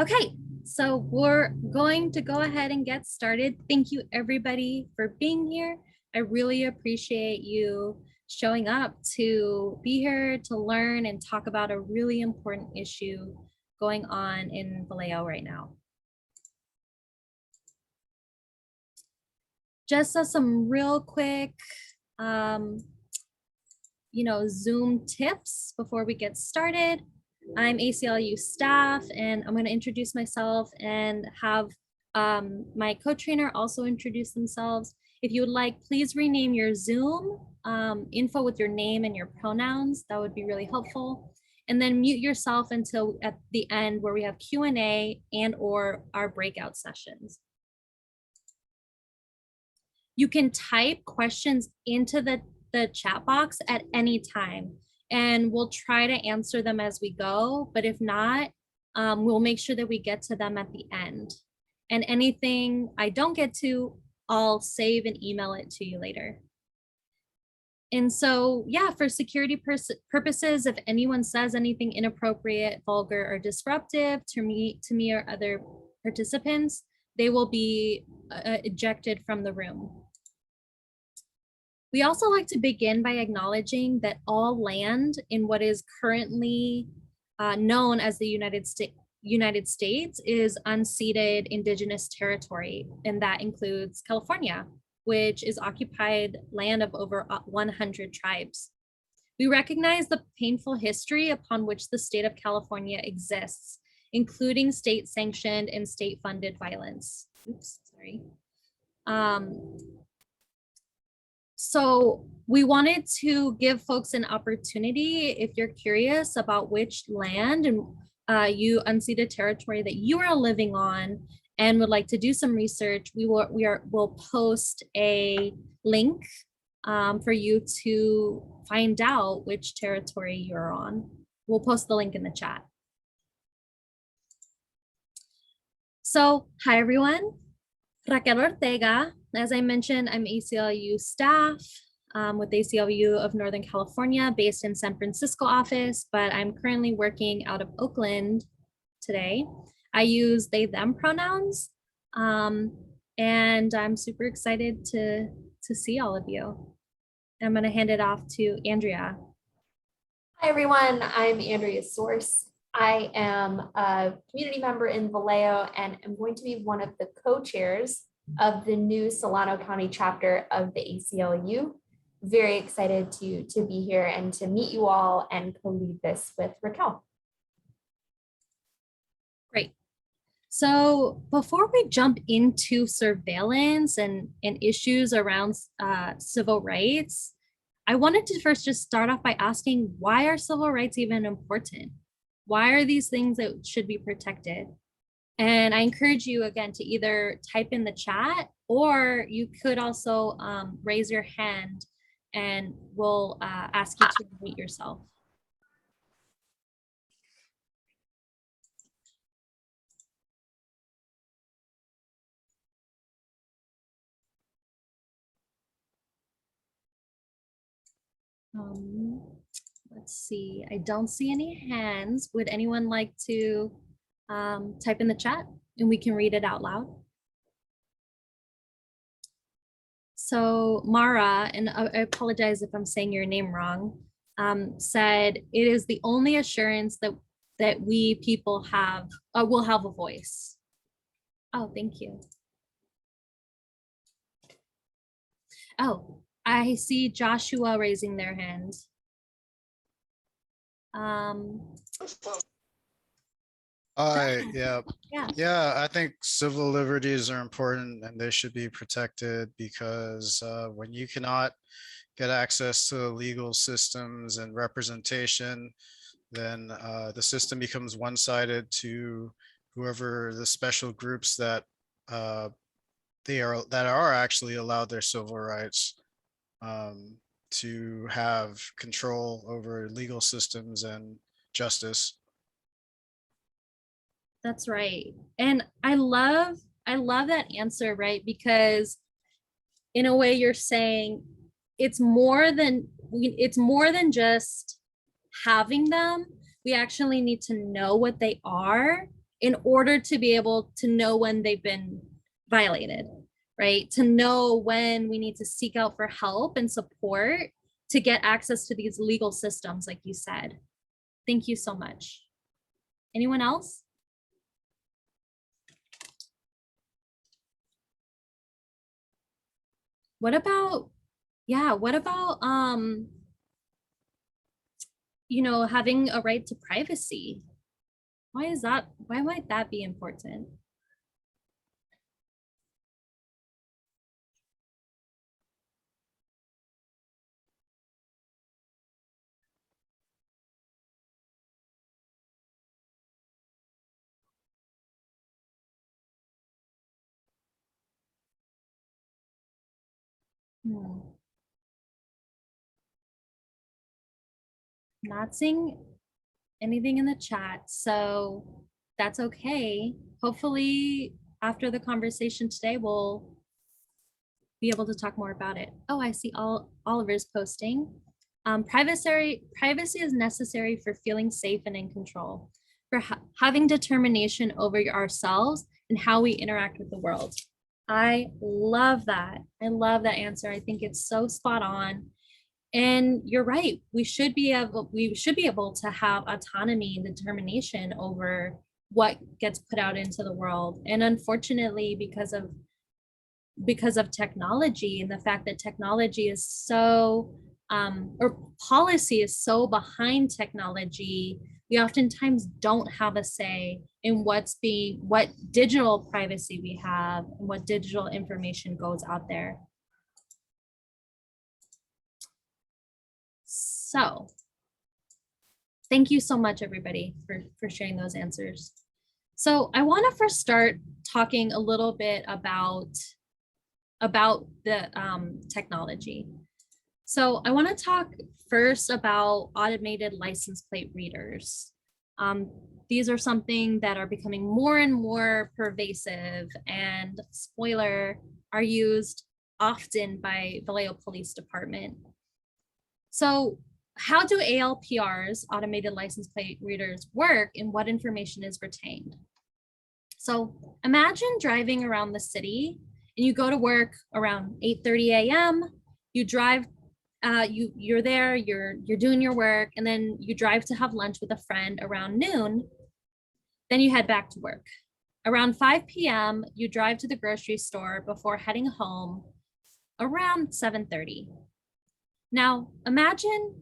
Okay, so we're going to go ahead and get started. Thank you everybody for being here. I really appreciate you showing up to be here to learn and talk about a really important issue going on in Vallejo right now. Just as some real quick, Zoom tips before we get started. I'm ACLU staff, and I'm going to introduce myself and have my co-trainer also introduce themselves. If you would like, please rename your Zoom info with your name and your pronouns. That would be really helpful. And then mute yourself until at the end where we have Q&A and or our breakout sessions. You can type questions into the chat box at any time, and we'll try to answer them as we go. But if not, we'll make sure that we get to them at the end. And anything I don't get to, I'll save and email it to you later. And so, yeah, for security purposes, if anyone says anything inappropriate, vulgar, or disruptive to me or other participants, they will be ejected from the room. We also like to begin by acknowledging that all land in what is currently known as the United States is unceded indigenous territory, and that includes California, which is occupied land of over 100 tribes. We recognize the painful history upon which the state of California exists, including state-sanctioned and state-funded violence. Oops, sorry. So we wanted to give folks an opportunity, if you're curious about which land and unceded territory that you are living on and would like to do some research, we'll post a link for you to find out which territory you're on. We'll post the link in the chat. So, hi everyone, Raquel Ortega. As I mentioned, I'm ACLU staff with ACLU of Northern California, based in San Francisco office, but I'm currently working out of Oakland today. I use they, them pronouns, and I'm super excited to see all of you. I'm gonna hand it off to Andrea. Hi everyone, I'm Andrea Source. I am a community member in Vallejo and I'm going to be one of the co-chairs of the new Solano County chapter of the ACLU. Very excited to be here and to meet you all and co-lead this with Raquel. Great. So before we jump into surveillance and issues around civil rights, I wanted to first just start off by asking, why are civil rights even important? Why are these things that should be protected? And I encourage you again to either type in the chat, or you could also raise your hand and we'll ask you to unmute yourself. Let's see, I don't see any hands. Would anyone like to type in the chat and we can read it out loud? So Mara, and I apologize if I'm saying your name wrong, said it is the only assurance that we people have will have a voice. Oh, thank you. Oh, I see Joshua raising their hand. Yeah, I think civil liberties are important and they should be protected, because when you cannot get access to legal systems and representation, then the system becomes one-sided to whoever the special groups that are actually allowed their civil rights to have control over legal systems and justice. That's right. And I love that answer, right? Because in a way you're saying it's more than just having them. We actually need to know what they are in order to be able to know when they've been violated, right? To know when we need to seek out for help and support to get access to these legal systems, like you said. Thank you so much. Anyone else? What about, yeah, what about, having a right to privacy? Why is that? Why might that be important? Hmm. Not seeing anything in the chat, so that's okay. Hopefully, after the conversation today, we'll be able to talk more about it. Oh, I see Oliver's posting. Privacy is necessary for feeling safe and in control, for having determination over ourselves and how we interact with the world. I love that. I love that answer. I think it's so spot on. And you're right. We should be able to have autonomy and determination over what gets put out into the world. And unfortunately, because of technology and the fact that technology is so or policy is so behind technology, we oftentimes don't have a say in what digital privacy we have and what digital information goes out there. So thank you so much, everybody, for sharing those answers. So I want to first start talking a little bit about the technology. So I want to talk first about automated license plate readers. These are something that are becoming more and more pervasive, and spoiler, are used often by Vallejo Police Department. So how do ALPRs, automated license plate readers, work and what information is retained? So imagine driving around the city and you go to work around 8:30 a.m. You drive, you're there, you're doing your work, and then you drive to have lunch with a friend around noon. Then you head back to work. Around 5 p.m., you drive to the grocery store before heading home around 7:30. Now imagine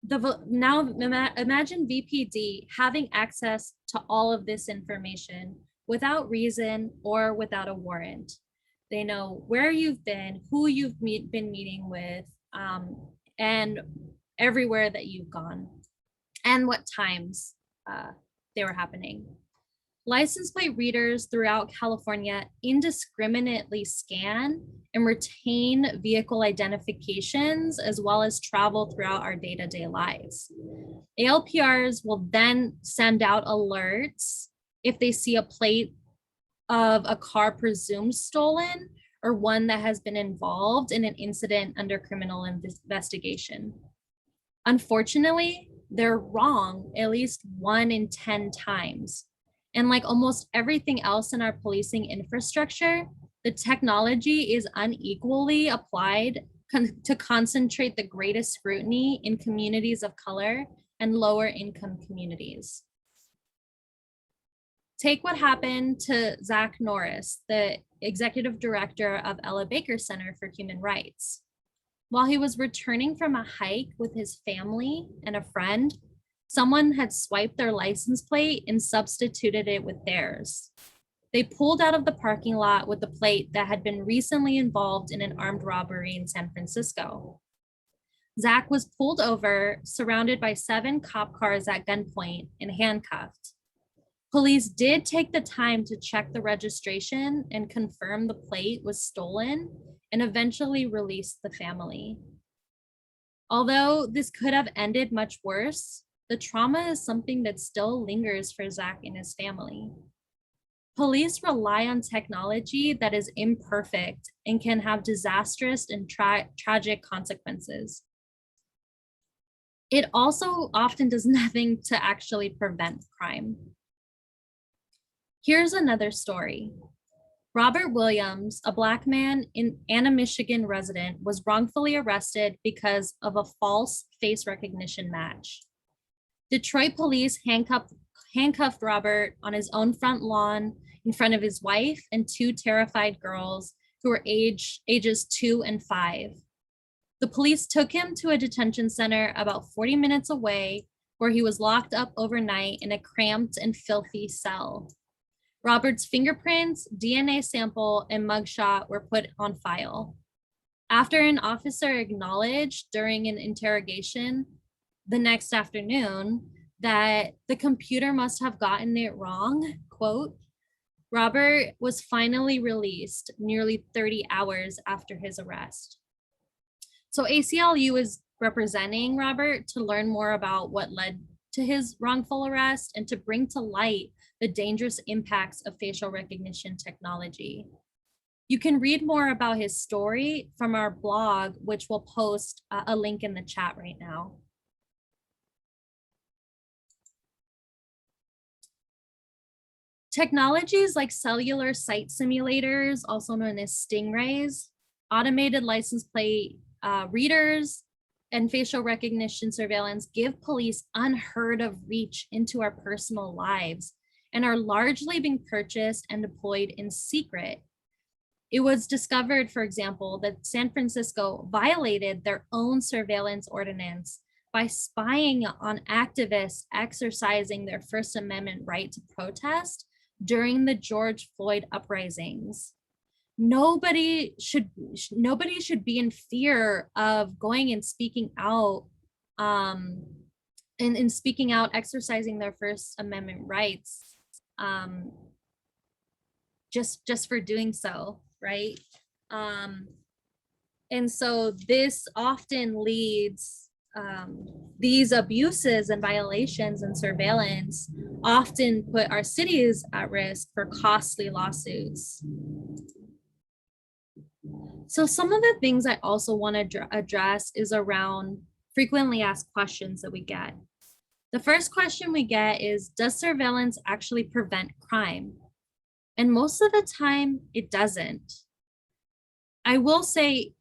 imagine VPD having access to all of this information without reason or without a warrant. They know where you've been, who you've been meeting with, and everywhere that you've gone, and what times they were happening. License plate readers throughout California indiscriminately scan and retain vehicle identifications as well as travel throughout our day-to-day lives. ALPRs will then send out alerts if they see a plate of a car presumed stolen or one that has been involved in an incident under criminal investigation. Unfortunately, they're wrong at least 1 in 10 times. And like almost everything else in our policing infrastructure, the technology is unequally applied to concentrate the greatest scrutiny in communities of color and lower income communities. Take what happened to Zach Norris, the executive director of Ella Baker Center for Human Rights. While he was returning from a hike with his family and a friend, someone had swiped their license plate and substituted it with theirs. They pulled out of the parking lot with the plate that had been recently involved in an armed robbery in San Francisco. Zach was pulled over, surrounded by 7 cop cars at gunpoint and handcuffed. Police did take the time to check the registration and confirm the plate was stolen and eventually released the family. Although this could have ended much worse, the trauma is something that still lingers for Zach and his family. Police rely on technology that is imperfect and can have disastrous and tragic consequences. It also often does nothing to actually prevent crime. Here's another story. Robert Williams, a Black man and a Michigan resident, was wrongfully arrested because of a false face recognition match. Detroit police handcuffed Robert on his own front lawn in front of his wife and two terrified girls who were ages 2 and 5. The police took him to a detention center about 40 minutes away, where he was locked up overnight in a cramped and filthy cell. Robert's fingerprints, DNA sample, and mugshot were put on file. After an officer acknowledged during an interrogation the next afternoon that the computer must have gotten it wrong, quote, Robert was finally released nearly 30 hours after his arrest. So ACLU is representing Robert to learn more about what led to his wrongful arrest and to bring to light the dangerous impacts of facial recognition technology. You can read more about his story from our blog, which we'll post a link in the chat right now. Technologies like cellular site simulators, also known as stingrays, automated license plate readers, and facial recognition surveillance give police unheard of reach into our personal lives and are largely being purchased and deployed in secret. It was discovered, for example, that San Francisco violated their own surveillance ordinance by spying on activists exercising their First Amendment right to protest during the George Floyd uprisings. Nobody should be in fear of going and speaking out, exercising their First Amendment rights, just for doing so, right? And so this often leads, these abuses and violations and surveillance often put our cities at risk for costly lawsuits. So some of the things I also want to address is around frequently asked questions that we get. The first question we get is, does surveillance actually prevent crime? And most of the time it doesn't. I will say,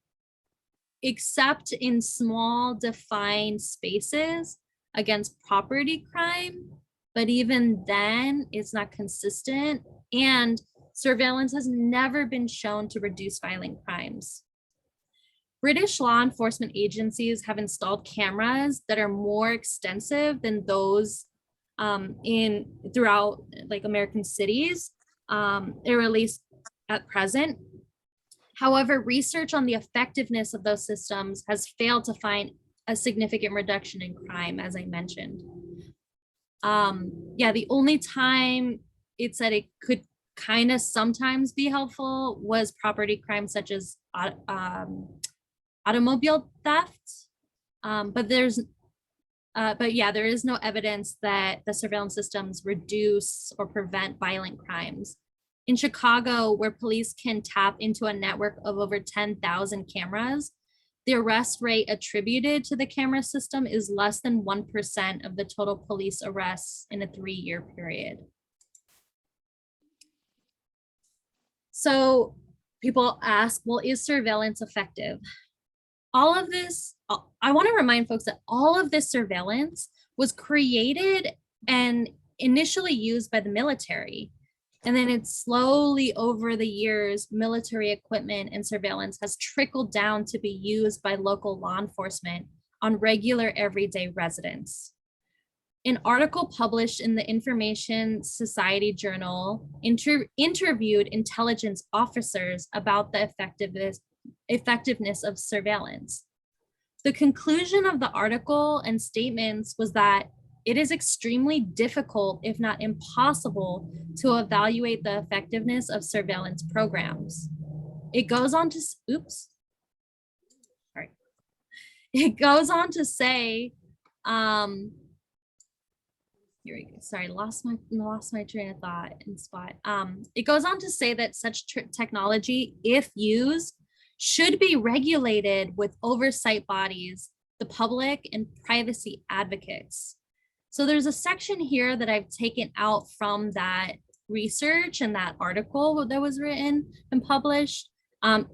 except in small defined spaces against property crime, but even then it's not consistent, and surveillance has never been shown to reduce violent crimes. British law enforcement agencies have installed cameras that are more extensive than those throughout like American cities, or at least at present. However, research on the effectiveness of those systems has failed to find a significant reduction in crime, as I mentioned. The only time it said it could kind of sometimes be helpful was property crime, such as automobile theft. But there is no evidence that the surveillance systems reduce or prevent violent crimes. In Chicago, where police can tap into a network of over 10,000 cameras, the arrest rate attributed to the camera system is less than 1% of the total police arrests in a 3-year period. So people ask, well, is surveillance effective? All of this, I want to remind folks that all of this surveillance was created and initially used by the military. And then it's slowly over the years, military equipment and surveillance has trickled down to be used by local law enforcement on regular everyday residents. An article published in the Information Society Journal interviewed intelligence officers about the effectiveness of surveillance. The conclusion of the article and statements was that it is extremely difficult, if not impossible, to evaluate the effectiveness of surveillance programs. It goes on to, It goes on to say, here we go. Sorry, lost my train of thought and spot. It goes on to say that such technology, if used, should be regulated with oversight bodies, the public, and privacy advocates. So there's a section here that I've taken out from that research and that article that was written and published,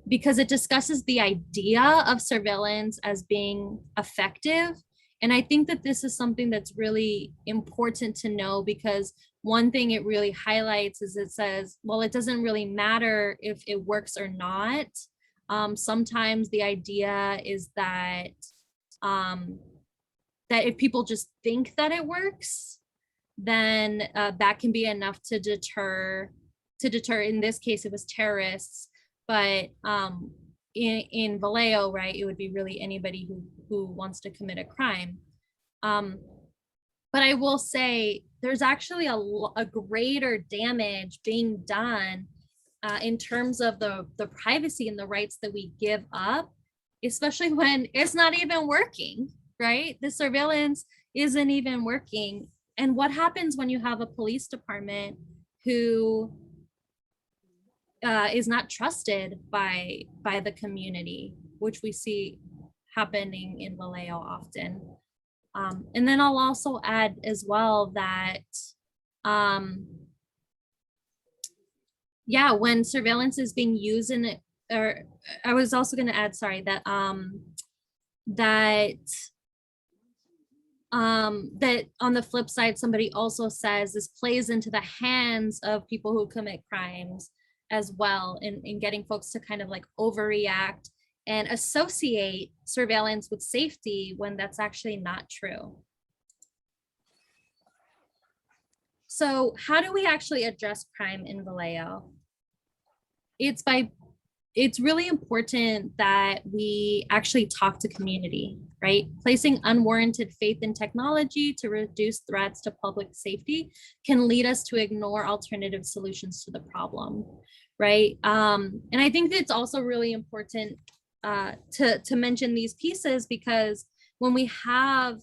because it discusses the idea of surveillance as being effective. And I think that this is something that's really important to know, because one thing it really highlights is it says, well, it doesn't really matter if it works or not. Sometimes the idea is that that if people just think that it works, then that can be enough to deter. In this case, it was terrorists, but in Vallejo, right, it would be really anybody who wants to commit a crime. But I will say there's actually a greater damage being done in terms of the privacy and the rights that we give up, especially when it's not even working, right? The surveillance isn't even working. And what happens when you have a police department who is not trusted by the community, which we see happening in Vallejo often. And then I'll also add as well that, yeah, when surveillance is being used in it, or I was also going to add, sorry, that that on the flip side, somebody also says this plays into the hands of people who commit crimes as well, in getting folks to kind of like overreact and associate surveillance with safety when that's actually not true. So how do we actually address crime in Vallejo? It's really important that we actually talk to community, right? Placing unwarranted faith in technology to reduce threats to public safety can lead us to ignore alternative solutions to the problem, right? And I think that it's also really important to mention these pieces, because when we have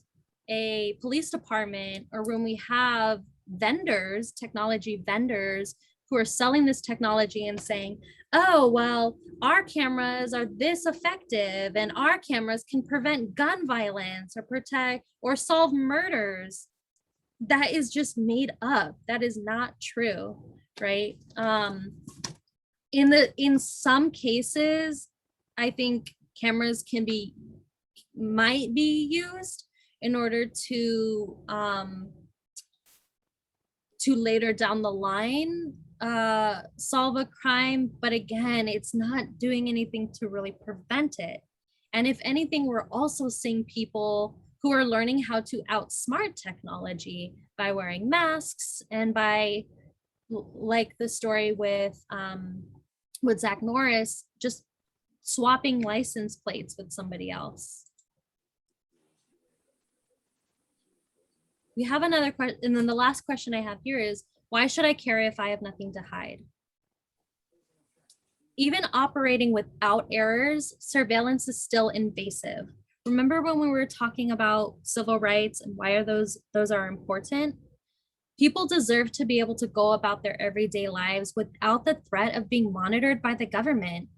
a police department, or when we have vendors, technology vendors, who are selling this technology and saying, oh, well, our cameras are this effective and our cameras can prevent gun violence or protect or solve murders, that is just made up. That is not true, right? In some cases, I think cameras might be used in order to later down the line solve a crime, but again, it's not doing anything to really prevent it. And if anything, we're also seeing people who are learning how to outsmart technology by wearing masks, and by, like the story with Zach Norris, just swapping license plates with somebody else. We have another question, and then the last question I have here is, why should I carry if I have nothing to hide? Even operating without errors, surveillance is still invasive. Remember when we were talking about civil rights and why those are important? People deserve to be able to go about their everyday lives without the threat of being monitored by the government.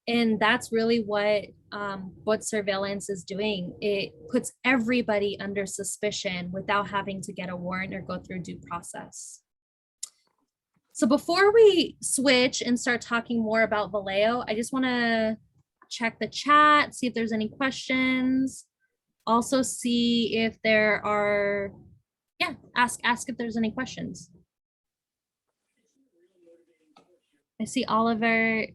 And that's really what surveillance is doing. It puts everybody under suspicion without having to get a warrant or go through due process. So before we switch and start talking more about Vallejo, I just want to check the chat, see if there's any questions. Also see if there are, yeah, ask if there's any questions. I see Oliver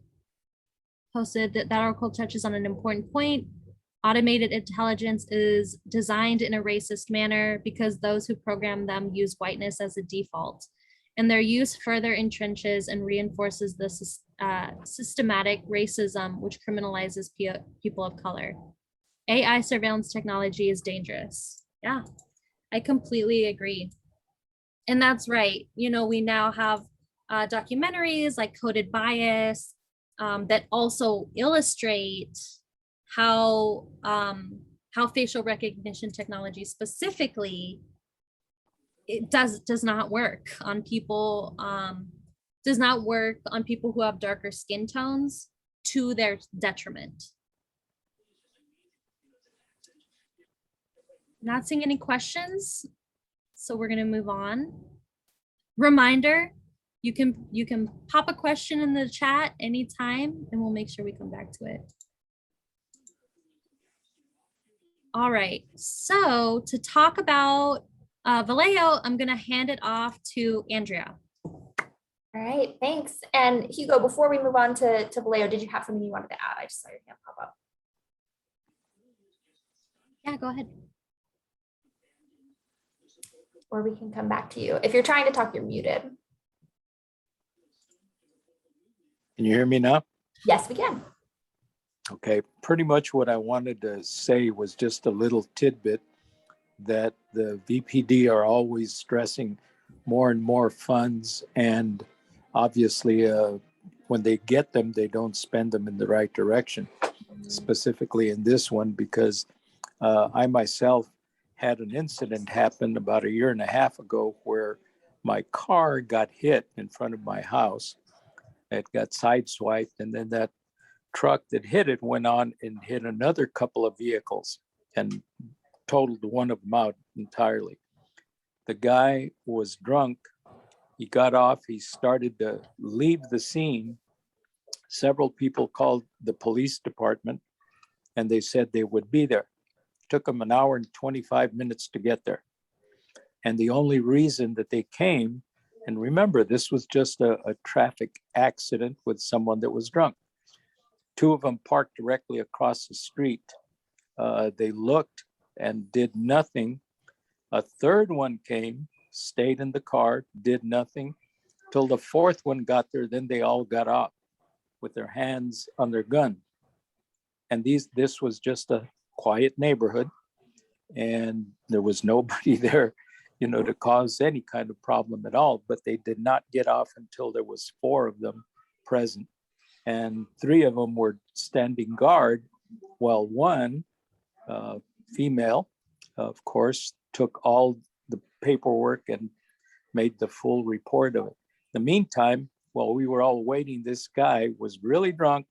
posted that article touches on an important point. Automated intelligence is designed in a racist manner because those who program them use whiteness as a default, and their use further entrenches and reinforces the systematic racism which criminalizes people of color. AI surveillance technology is dangerous. Yeah, I completely agree. And that's right. You know, we now have documentaries like Coded Bias, that also illustrate how facial recognition technology specifically does not work on people, who have darker skin tones, to their detriment. Not seeing any questions, so we're going to move on. reminder, you can pop a question in the chat anytime and we'll make sure we come back to it. All right, so to talk about Vallejo, I'm gonna hand it off to Andrea. All right, thanks. And Hugo, before we move on to Vallejo, did you have something you wanted to add? I just saw your hand pop up. Yeah, go ahead. Or we can come back to you. If you're trying to talk, you're muted. Can you hear me now? Yes, we can. Okay, pretty much what I wanted to say was just a little tidbit that the VPD are always stressing more and more funds, and obviously when they get them, they don't spend them in the right direction, specifically in this one, because I myself had an incident happen about 1.5 years ago where my car got hit in front of my house. It got sideswiped, and then that truck that hit it went on and hit another couple of vehicles and totaled one of them out entirely. The guy was drunk. He got off. He started to leave the scene. Several people called the police department and they said they would be there. It took them 1 hour and 25 minutes to get there. And the only reason that they came, and remember, this was just a traffic accident with someone that was drunk. 2 of them parked directly across the street. They looked and did nothing. A 3rd one came, stayed in the car, did nothing, till the 4th one got there. Then they all got off with their hands on their gun. And this was just a quiet neighborhood, and there was nobody there, to cause any kind of problem at all. But they did not get off until there was 4 of them present, and 3 of them were standing guard, while one female, of course, took all the paperwork and made the full report of it. In the meantime, while we were all waiting, this guy was really drunk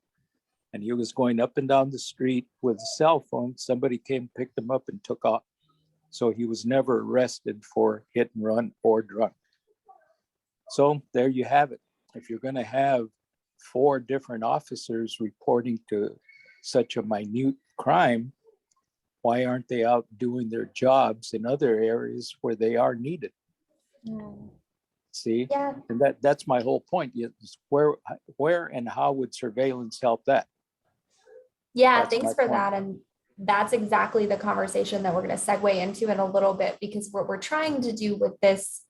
and he was going up and down the street with a cell phone. Somebody came, picked him up and took off. So he was never arrested for hit and run or drunk. So there you have it. If you're going to have 4 different officers reporting to such a minute crime, why aren't they out doing their jobs in other areas where they are needed? See, Yeah. and that's my whole point. Where and how would surveillance help that? Yeah, That's thanks my for point. that. And that's exactly the conversation that we're going to segue into in a little bit, because what we're trying to do with this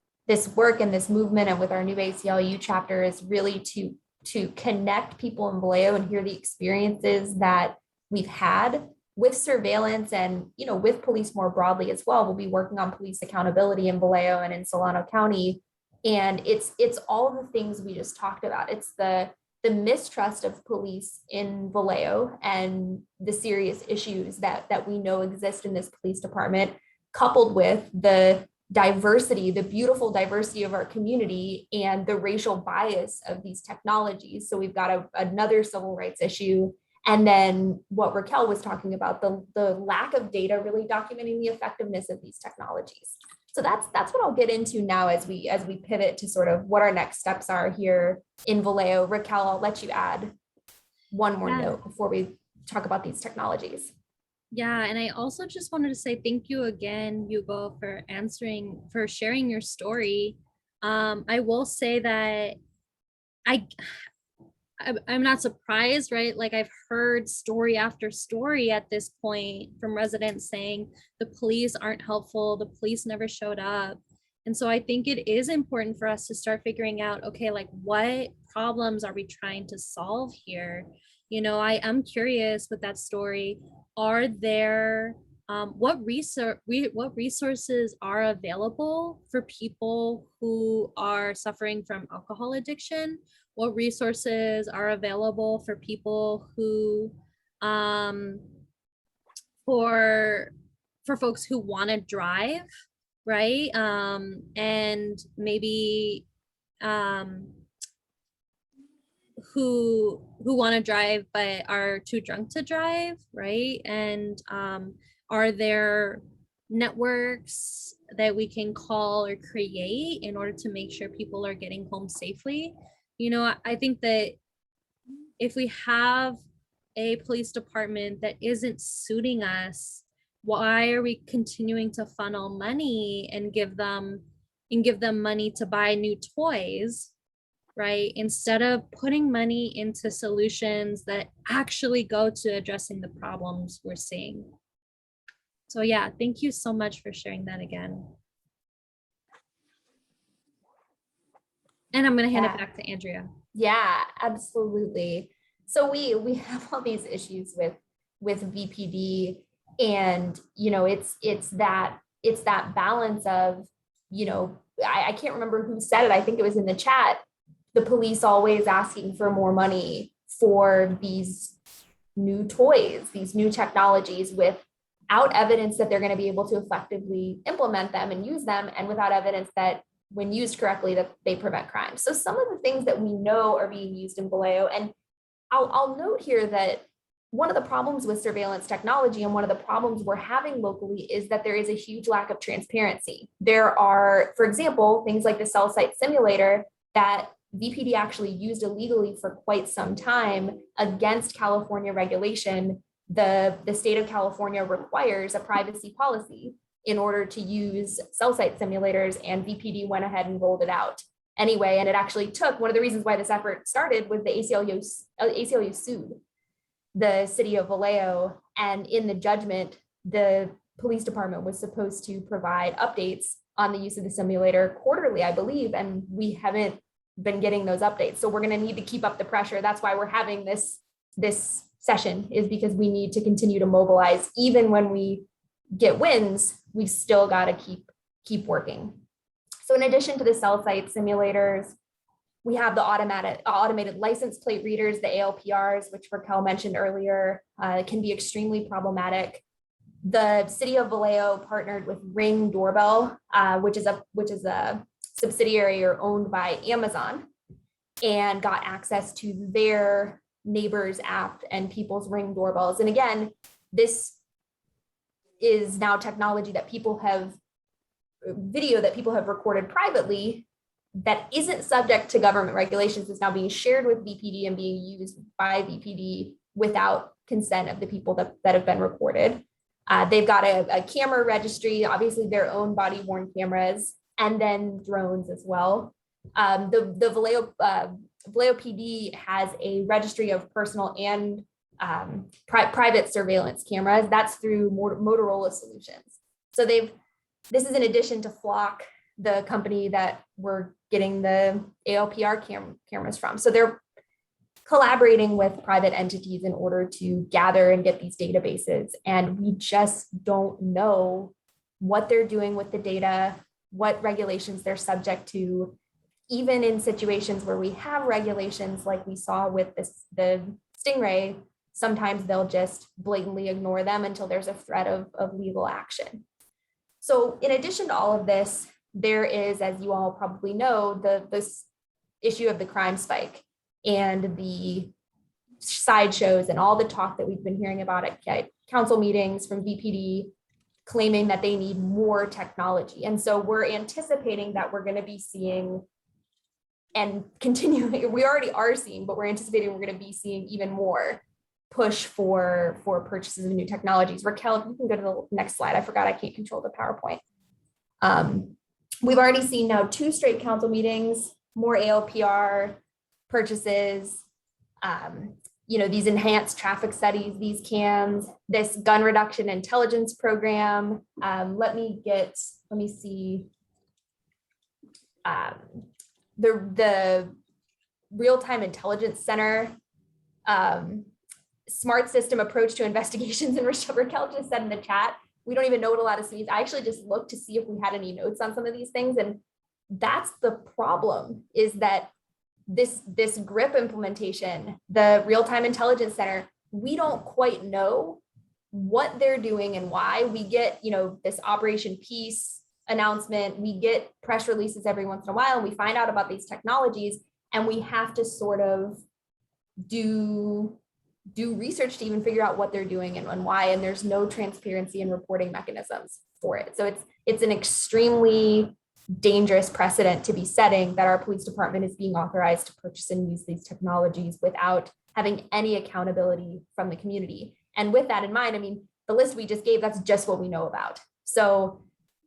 work and this movement and with our new ACLU chapter is really to connect people in Vallejo and hear the experiences that we've had with surveillance and, with police more broadly as well. We'll be working on police accountability in Vallejo and in Solano County. And it's all the things we just talked about. It's the mistrust of police in Vallejo and the serious issues that we know exist in this police department, coupled with the diversity, the beautiful diversity of our community and the racial bias of these technologies. So we've got another civil rights issue. And then what Raquel was talking about, the lack of data really documenting the effectiveness of these technologies. So that's what I'll get into now as we pivot to sort of what our next steps are here in Vallejo. Raquel, I'll let you add one more note before we talk about these technologies. Yeah, and I also just wanted to say thank you again, Hugo, for sharing your story. I will say that I'm not surprised, right? Like, I've heard story after story at this point from residents saying the police aren't helpful, the police never showed up. And so I think it is important for us to start figuring out, okay, like, what problems are we trying to solve here? I am curious with that story. Are there what resources are available for people who are suffering from alcohol addiction? What resources are available for people who for folks who want to drive, right? And maybe who want to drive but are too drunk to drive, right? And are there networks that we can call or create in order to make sure people are getting home safely. You know, I think that if we have a police department that isn't suiting us, why are we continuing to funnel money and give them money to buy new toys, right? Instead of putting money into solutions that actually go to addressing the problems we're seeing. So yeah, thank you so much for sharing that again. And I'm gonna hand it back to Andrea. Yeah, absolutely. So we have all these issues with VPD, and you know, it's that balance of, you know, I can't remember who said it. I think it was in the chat. The police always asking for more money for these new toys, these new technologies, without evidence that they're going to be able to effectively implement them and use them, and without evidence that when used correctly that they prevent crime. So some of the things that we know are being used in Vallejo, and I'll note here that one of the problems with surveillance technology and one of the problems we're having locally is that there is a huge lack of transparency. There are, for example, things like the cell site simulator that VPD actually used illegally for quite some time against California regulation. The state of California requires a privacy policy in order to use cell site simulators, and VPD went ahead and rolled it out anyway. And it actually took, one of the reasons why this effort started was the ACLU sued the city of Vallejo, and in the judgment, the police department was supposed to provide updates on the use of the simulator quarterly, I believe, and we haven't been getting those updates. So we're going to need to keep up the pressure. That's why we're having this session, is because we need to continue to mobilize. Even when we get wins, we still got to keep working. So in addition to the cell site simulators, we have the automated license plate readers, the ALPRs, which Raquel mentioned earlier, can be extremely problematic. The city of Vallejo partnered with Ring Doorbell, which is a subsidiary or owned by Amazon, and got access to their neighbors app and people's Ring doorbells. And again, this is now technology that people have recorded privately that isn't subject to government regulations, is now being shared with VPD and being used by VPD without consent of the people that have been recorded. They've got a camera registry, obviously their own body worn cameras, and then drones as well. The Vallejo PD has a registry of personal and private surveillance cameras. That's through Motorola Solutions. So this is in addition to Flock, the company that we're getting the ALPR cameras from. So they're collaborating with private entities in order to gather and get these databases. And we just don't know what they're doing with the data, what regulations they're subject to. Even in situations where we have regulations like we saw with the Stingray, sometimes they'll just blatantly ignore them until there's a threat of legal action. So in addition to all of this, there is, as you all probably know, this issue of the crime spike and the sideshows and all the talk that we've been hearing about at council meetings from VPD claiming that they need more technology. And so we're anticipating that we're going to be seeing and continuing, we already are seeing, but we're anticipating we're going to be seeing even more push for purchases of new technologies. Raquel, if you can go to the next slide. I forgot I can't control the PowerPoint. We've already seen now 2 straight council meetings, more ALPR purchases, these enhanced traffic studies, these cams, this gun reduction intelligence program. Let me see. The RealTime Intelligence Center, smart system approach to investigations, and Raquel just said in the chat, we don't even know what a lot of means. I actually just looked to see if we had any notes on some of these things. And that's the problem, is that this GRIP implementation, the Real-Time Intelligence Center, we don't quite know what they're doing and why. We get, this Operation Peace announcement, we get press releases every once in a while, and we find out about these technologies, and we have to sort of do do research to even figure out what they're doing and why, and there's no transparency and reporting mechanisms for it. So it's an extremely dangerous precedent to be setting that our police department is being authorized to purchase and use these technologies without having any accountability from the community. And with that in mind, I mean, the list we just gave, that's just what we know about. So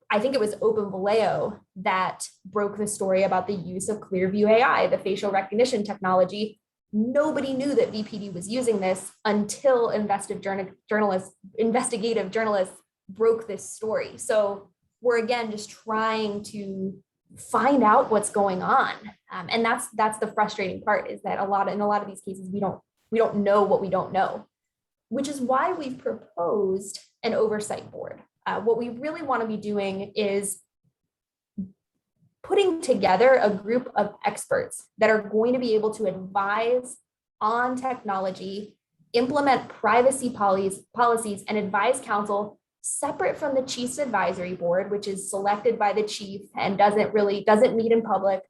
I think it was Open Vallejo that broke the story about the use of Clearview AI, the facial recognition technology. Nobody knew that VPD was using this until investigative journalists broke this story. So we're again just trying to find out what's going on, and that's the frustrating part, is that in a lot of these cases we don't know what we don't know, which is why we've proposed an oversight board. What we really want to be doing is putting together a group of experts that are going to be able to advise on technology, implement privacy policies, and advise council separate from the chief's advisory board, which is selected by the chief and doesn't meet in public,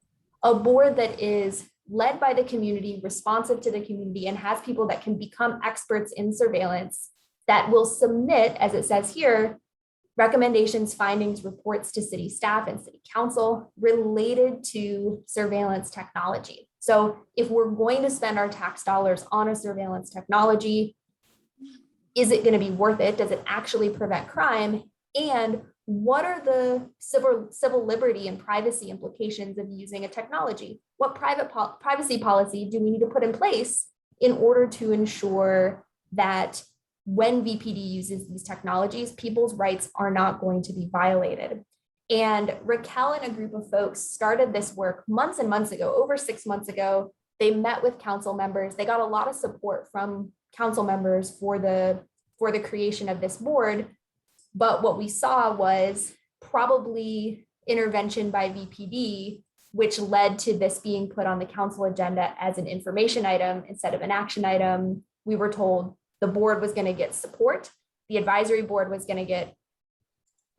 a board that is led by the community, responsive to the community, and has people that can become experts in surveillance that will submit, as it says here, recommendations, findings, reports to city staff and city council related to surveillance technology. So if we're going to spend our tax dollars on a surveillance technology, is it going to be worth it? Does it actually prevent crime? And what are the civil liberty and privacy implications of using a technology? What privacy policy do we need to put in place in order to ensure that when VPD uses these technologies, people's rights are not going to be violated? And Raquel and a group of folks started this work months and months ago, over 6 months ago. They met with council members. They got a lot of support from council members for the creation of this board. But what we saw was probably intervention by VPD, which led to this being put on the council agenda as an information item instead of an action item. We were told the board was going to get support, the advisory board was going to get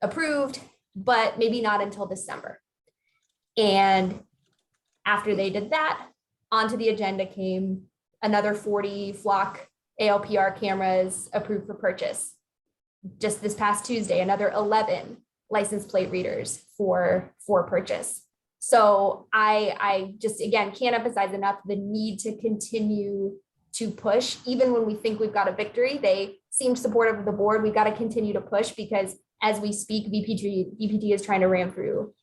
approved, but maybe not until December. And after they did that, onto the agenda came another 40 flock ALPR cameras approved for purchase. Just this past Tuesday, another 11 license plate readers for purchase. So I just, again, can't emphasize enough the need to continue to push. Even when we think we've got a victory, they seemed supportive of the board. We've got to continue to push, because as we speak, VPD is trying to ram through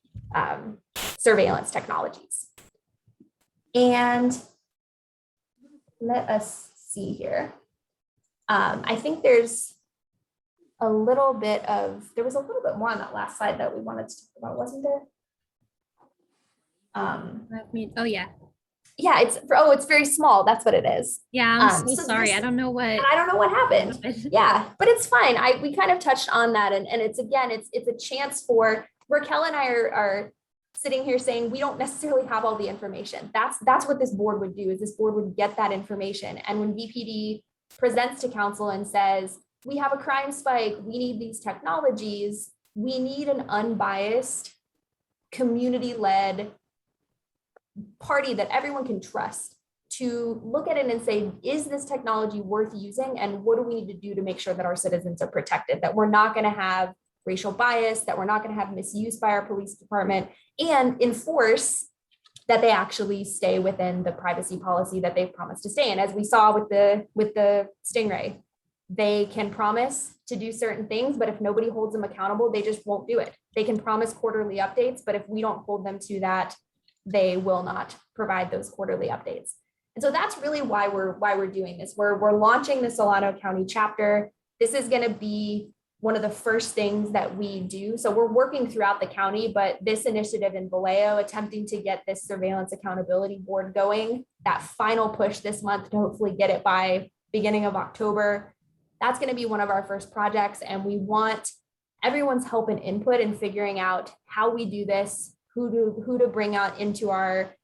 surveillance technologies. And let us see here. I think there was a little bit more on that last slide that we wanted to talk about, wasn't there? Oh yeah. Yeah, it's very small. That's what it is. Yeah, I'm so sorry. I don't know what happened. Yeah, but it's fine. We kind of touched on that, and it's a chance for Raquel and I are sitting here saying we don't necessarily have all the information. That's what this board would do, is this board would get that information. And when VPD presents to council and says, we have a crime spike, we need these technologies, we need an unbiased, community-led party that everyone can trust to look at it and say, is this technology worth using? And what do we need to do to make sure that our citizens are protected, that we're not going to have racial bias, that we're not going to have misuse by our police department, and enforce that they actually stay within the privacy policy that they've promised to stay in. As we saw with the Stingray, they can promise to do certain things, but if nobody holds them accountable, they just won't do it. They can promise quarterly updates, but if we don't hold them to that, they will not provide those quarterly updates. And so that's really why we're doing this. We're launching the Solano County chapter. This is going to be one of the first things that we do. So we're working throughout the county, but this initiative in Vallejo, attempting to get this surveillance accountability board going, that final push this month to hopefully get it by beginning of October, that's going to be one of our first projects. And we want everyone's help and input in figuring out how we do this, who to bring out into our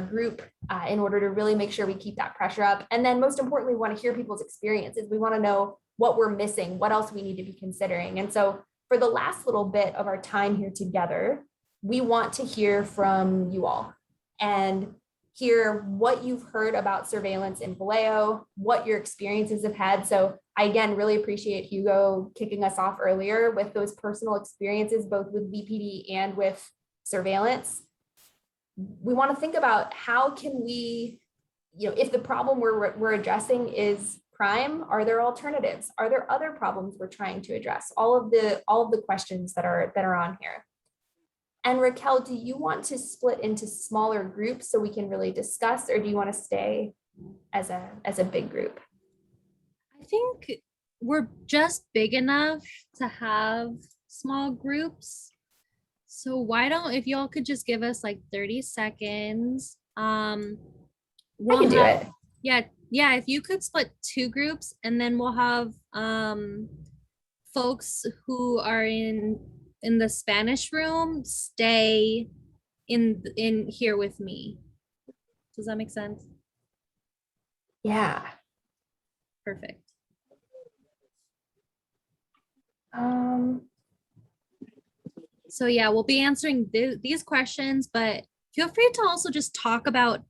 group in order to really make sure we keep that pressure up. And then most importantly, we want to hear people's experiences. We want to know what we're missing, what else we need to be considering. And so for the last little bit of our time here together, we want to hear from you all. And hear what you've heard about surveillance in Vallejo, what your experiences have had. So I, again, really appreciate Hugo kicking us off earlier with those personal experiences, both with VPD and with surveillance. We want to think about how can we, if the problem we're addressing is crime, are there alternatives? Are there other problems we're trying to address? All of the questions that are on here. And Raquel, do you want to split into smaller groups so we can really discuss, or do you want to stay as a big group? I think we're just big enough to have small groups. So why don't, if y'all could just give us like 30 seconds. I can do it. Yeah, if you could split 2 groups, and then we'll have folks who are in the Spanish room stay in here with me. Does that make sense? Yeah. Perfect. So yeah, we'll be answering these questions, but feel free to also just talk about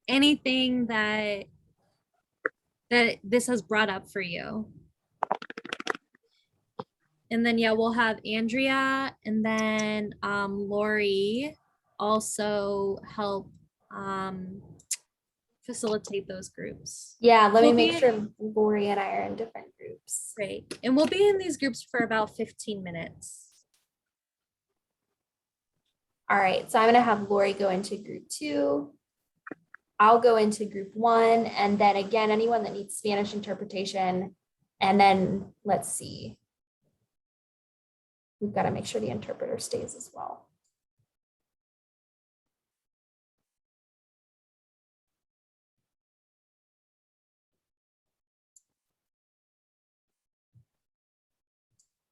anything that this has brought up for you. And then, yeah, we'll have Andrea and then Lori also help facilitate those groups. Yeah, let me We'll make be- sure Lori and I are in different groups. Great. And we'll be in these groups for about 15 minutes. All right, so I'm gonna have Lori go into group 2. I'll go into group 1, and then again, anyone that needs Spanish interpretation, and then let's see. We've got to make sure the interpreter stays as well.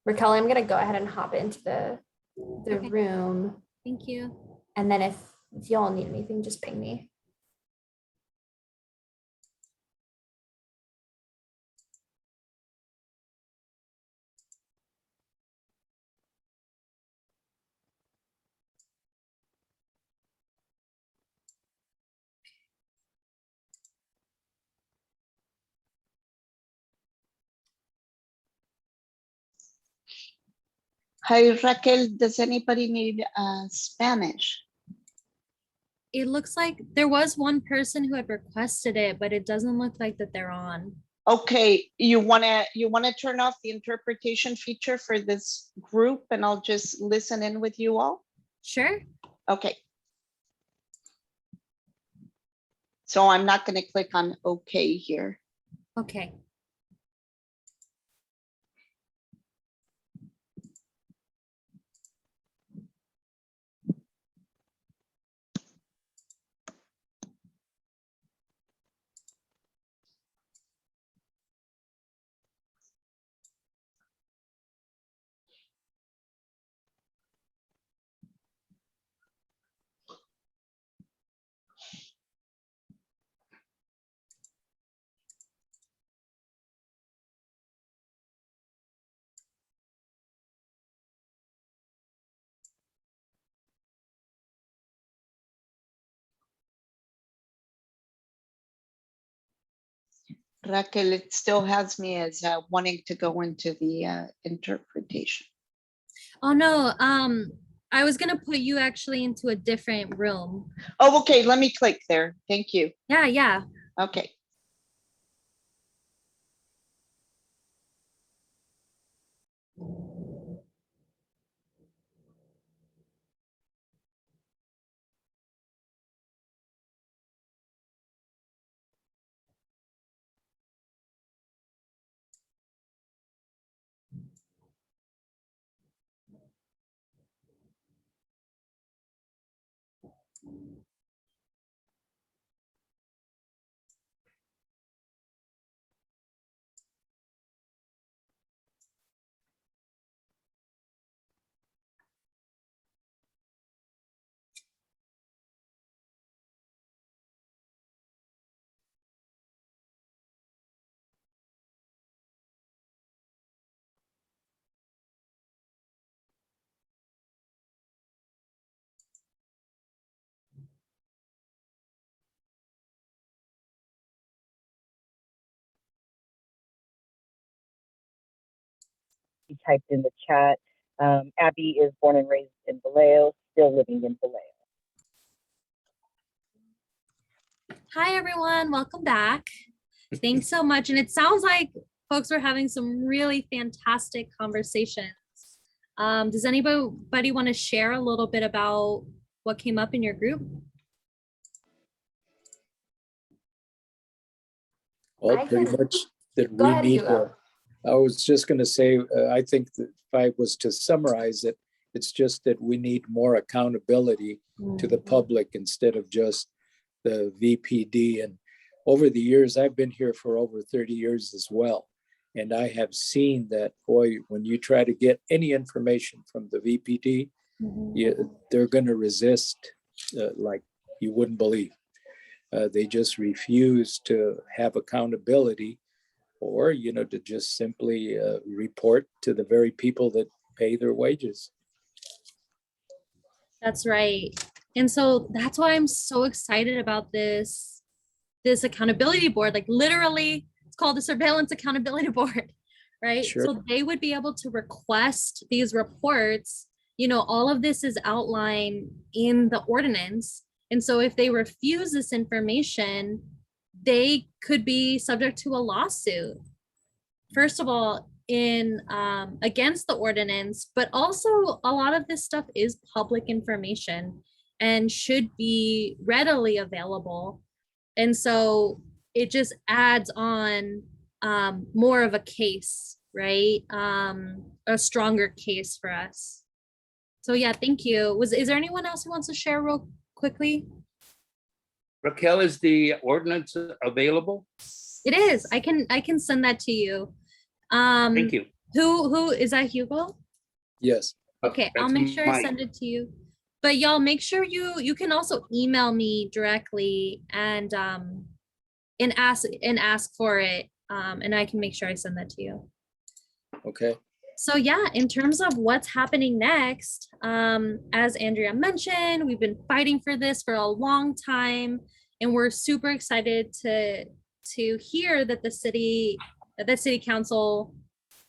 Raquel, I'm gonna go ahead and hop into the Okay. room. Thank you. And then if y'all need anything, just ping me. Hi, Raquel. Does anybody need Spanish? It looks like there was one person who had requested it, but it doesn't look like that they're on. Okay, you wanna turn off the interpretation feature for this group, and I'll just listen in with you all? Sure. Okay. So I'm not gonna click on OK here. Okay. Raquel, it still has me as wanting to go into the interpretation. Oh no, I was gonna put you actually into a different room. Oh, okay, let me click there. Thank you. Yeah. Okay. He typed in the chat. Abby is born and raised in Vallejo, still living in Vallejo. Hi, everyone. Welcome back. Thanks so much. And it sounds like folks are having some really fantastic conversations. Does anybody want to share a little bit about what came up in your group? Well, I pretty can- much that Go we ahead, need, Hugo. I was just going to say, I think that if I was to summarize it, it's just that we need more accountability to the public instead of just the VPD. And over the years, I've been here for over 30 years as well. And I have seen that, boy, when you try to get any information from the VPD, they're going to resist like you wouldn't believe. They just refuse to have accountability, or, you know, to just simply report to the very people that pay their wages. That's right. And so that's why I'm so excited about this accountability board. Like literally, it's called the Surveillance Accountability Board, right? Sure. So they would be able to request these reports. You know, all of this is outlined in the ordinance. And so if they refuse this information, they could be subject to a lawsuit. First of all, in against the ordinance, but also a lot of this stuff is public information and should be readily available. And so it just adds on more of a case, right? A stronger case for us. So yeah, thank you. Is there anyone else who wants to share real quickly? Raquel, is the ordinance available? It is. I can send that to you. Thank you. Who is that, Hugo? Yes. Okay, I'll That's make sure I Mike. send it to you. But y'all make sure you can also email me directly and ask for it. And I can make sure I send that to you. Okay. So yeah, in terms of what's happening next, as Andrea mentioned, we've been fighting for this for a long time, and we're super excited to hear that the city council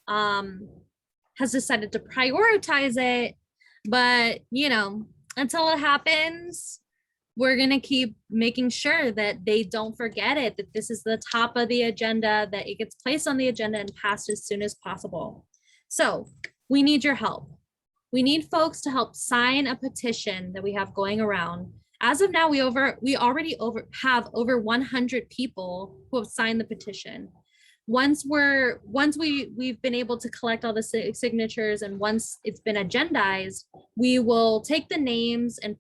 has decided to prioritize it. But you know, until it happens, we're gonna keep making sure that they don't forget it, that this is the top of the agenda, that it gets placed on the agenda and passed as soon as possible. So we need your help. We need folks to help sign a petition that we have going around. As of now, we already have over 100 people who have signed the petition. Once we've been able to collect all the signatures, and once it's been agendized, we will take the names and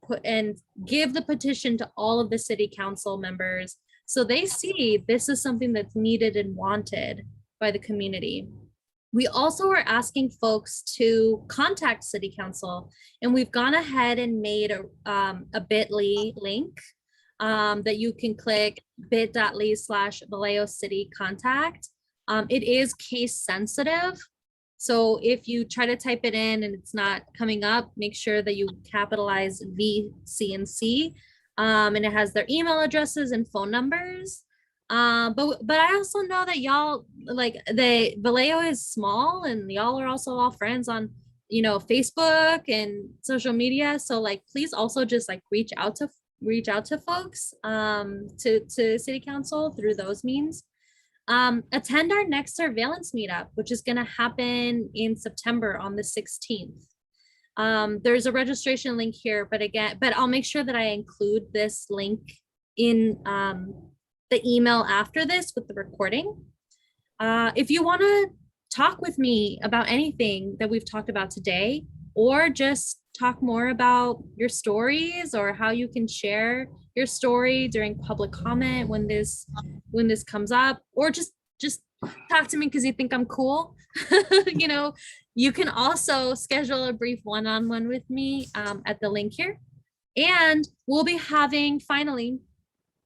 give the petition to all of the city council members, so they see this is something that's needed and wanted by the community. We also are asking folks to contact city council, and we've gone ahead and made a bit.ly link that you can click, bit.ly/Vallejo City Contact. It is case sensitive. So if you try to type it in and it's not coming up, make sure that you capitalize V, C, and C. And it has their email addresses and phone numbers. But I also know that y'all, like, the Vallejo is small, and y'all are also all friends on, you know, Facebook and social media. So like, please also just like reach out to folks, to city council through those means. Attend our next surveillance meetup, which is going to happen in September on the 16th. There's a registration link here, but I'll make sure that I include this link in the email after this with the recording. If you want to talk with me about anything that we've talked about today, or just talk more about your stories or how you can share your story during public comment when this comes up, or just talk to me because you think I'm cool, you know, you can also schedule a brief one-on-one with me at the link here. And we'll be having finally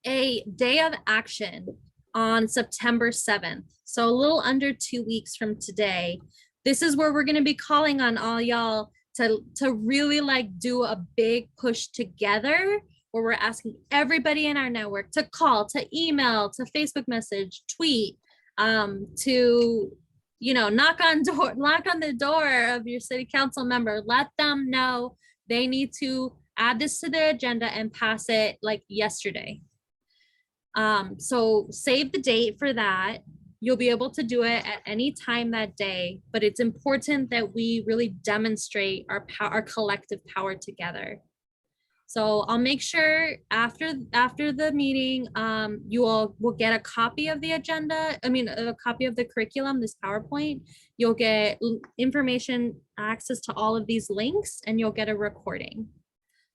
a day of action on September 7th. So a little under 2 weeks from today. This is where we're going to be calling on all y'all to really like do a big push together, where we're asking everybody in our network to call, to email, to Facebook message, tweet, to knock on the door of your city council member, let them know they need to add this to the agenda and pass it like yesterday. So save the date for that. You'll be able to do it at any time that day, but it's important that we really demonstrate our collective power together. So I'll make sure after the meeting, you all will get a copy of the agenda. A copy of the curriculum, this PowerPoint. You'll get information, access to all of these links, and you'll get a recording.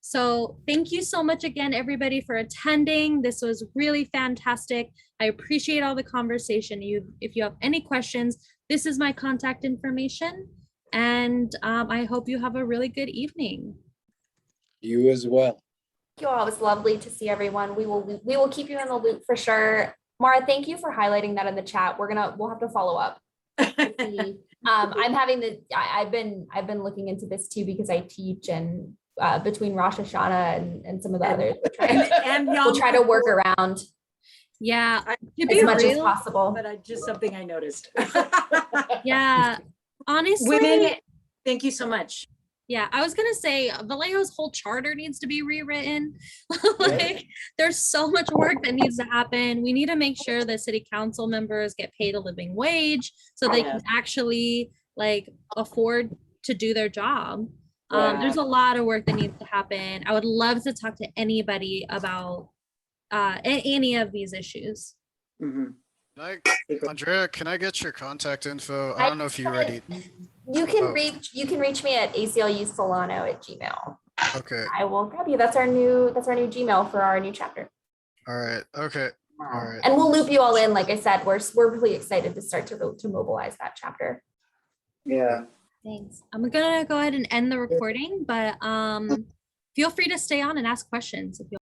So thank you so much again, everybody, for attending. This was really fantastic. I appreciate all the conversation. If you have any questions, this is my contact information. And I hope you have a really good evening. You as well. Thank you all. It was lovely to see everyone. We will keep you in the loop for sure. Mara, thank you for highlighting that in the chat. We'll have to follow up. I've been looking into this too because I teach, and between Rosh Hashanah and some of the others, we'll try to work around. Yeah, as much as possible. But just something I noticed. Yeah, honestly, women, thank you so much. Yeah, I was gonna say Vallejo's whole charter needs to be rewritten. Like, there's so much work that needs to happen. We need to make sure that city council members get paid a living wage so they can actually afford to do their job. There's a lot of work that needs to happen. I would love to talk to anybody about any of these issues. Andrea, can I get your contact info? I don't know if you already. You can reach me at aclusolano@gmail. Okay. I will grab you. That's our new Gmail for our new chapter. All right. Okay. All right. And we'll loop you all in. Like I said, we're really excited to start to mobilize that chapter. Yeah. Thanks. I'm gonna go ahead and end the recording, but feel free to stay on and ask questions if you